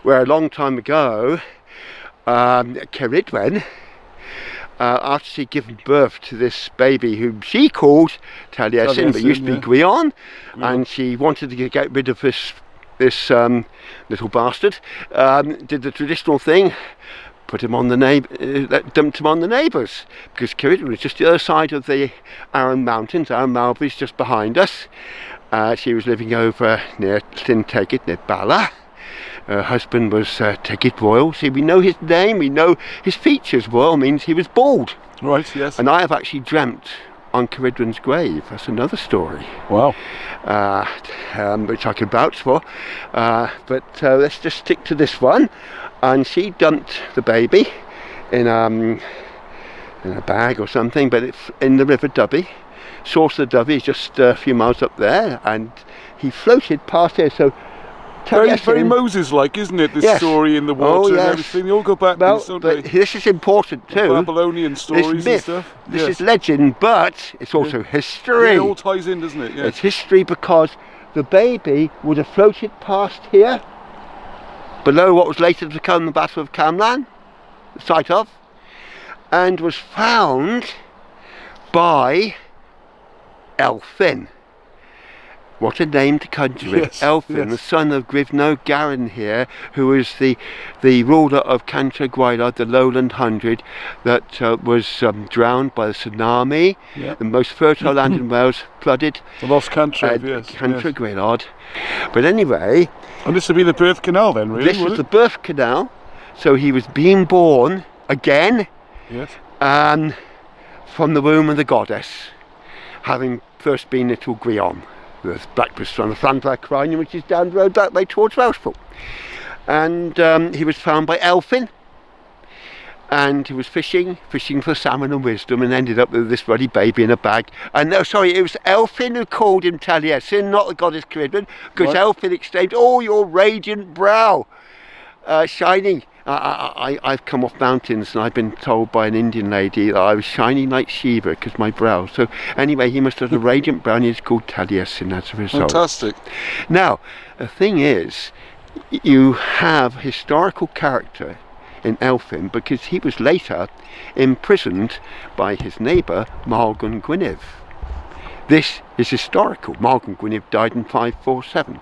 where a long time ago, Ceridwen, after she'd given birth to this baby whom she called Taliesin, but used to be Gwion, and she wanted to get rid of this little bastard, did the traditional thing, dumped him on the neighbours, because Ceridwen was just the other side of the Aran Mountains. Aran Malbury is just behind us. She was living over near Llyn Tegid, near Bala. Her husband was Tegid Royal. See, we know his name, we know his features. Royal means he was bald. Right, yes. And I have actually dreamt on Ceridwen's grave. That's another story. Wow. Which I can vouch for. But let's just stick to this one. And she dumped the baby in a bag or something, but it's in the River Dubby. Source of the Dubby is just a few miles up there, and he floated past here. So very Moses-like, isn't it? This story in the water and everything. They all go back to this, don't they? This is important too. The Babylonian stories and stuff. This is legend, but it's also history. Yeah, it all ties in, doesn't it? Yeah. It's history because the baby would have floated past here, below what was later to become the Battle of Camlan, the site of, and was found by Elffin. What a name to conjure with. Yes, Elffin, the son of Gwyno Garin here, who was the ruler of Cantra Gwaelod, the lowland hundred, that was drowned by the tsunami. Yeah. The most fertile land in Wales flooded. The lost Cantra, Cantra Gwaelod. But anyway... And this would be the birth canal then, really? This was the birth canal. So he was being born again. Yes. From the womb of the goddess, having first been little Gwion. The Blackbush on the Llanfair Crion, which is down the road that way towards Welshpool. And he was found by Elphin, and he was fishing for salmon and wisdom, and ended up with this ruddy baby in a bag. And no, sorry, it was Elffin who called him Taliesin, not the goddess Ceridwen, because Elffin exclaimed, "Oh, your radiant brow, shining." I've come off mountains and I've been told by an Indian lady that I was shining like Shiva because my brow. So anyway, he must have a radiant brow and he's called Taliesin as a result. Fantastic. Now, the thing is, you have historical character in Elffin because he was later imprisoned by his neighbour, Maelgwn Gwynedd. This is historical. Maelgwn Gwynedd died in 547.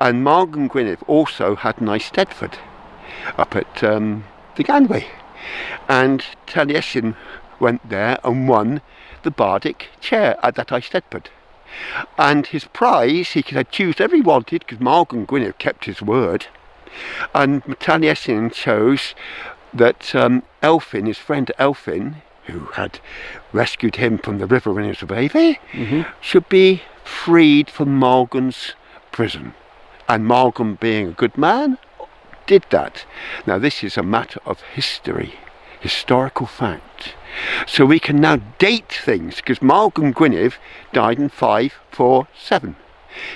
And Maelgwn Gwynedd also had an Eisteddfod up at the Ganwy, and Taliesin went there and won the bardic chair at that Eisteddfod. And his prize, he could have choose whatever he wanted because Maelgwn Gwynedd kept his word, and Taliesin chose that Elffin, his friend Elffin, who had rescued him from the river when he was a baby, should be freed from Maelgwn's prison. And Maelgwn, being a good man, did that. Now this is a matter of history, historical fact. So we can now date things, because Maelgwn Gwynedd died in 547.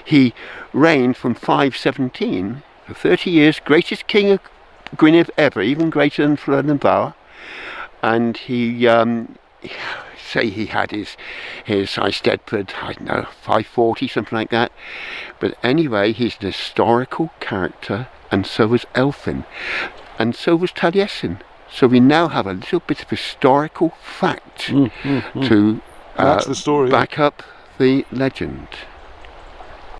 He reigned from 517 for 30 years, greatest king of Gwynedd ever, even greater than Llyn Fawr. And he say he had his Eisteddfod, I don't know, 540, something like that. But anyway, he's an historical character, and so was Elffin, and so was Taliesin. So we now have a little bit of historical fact to That's the story, back up the legend.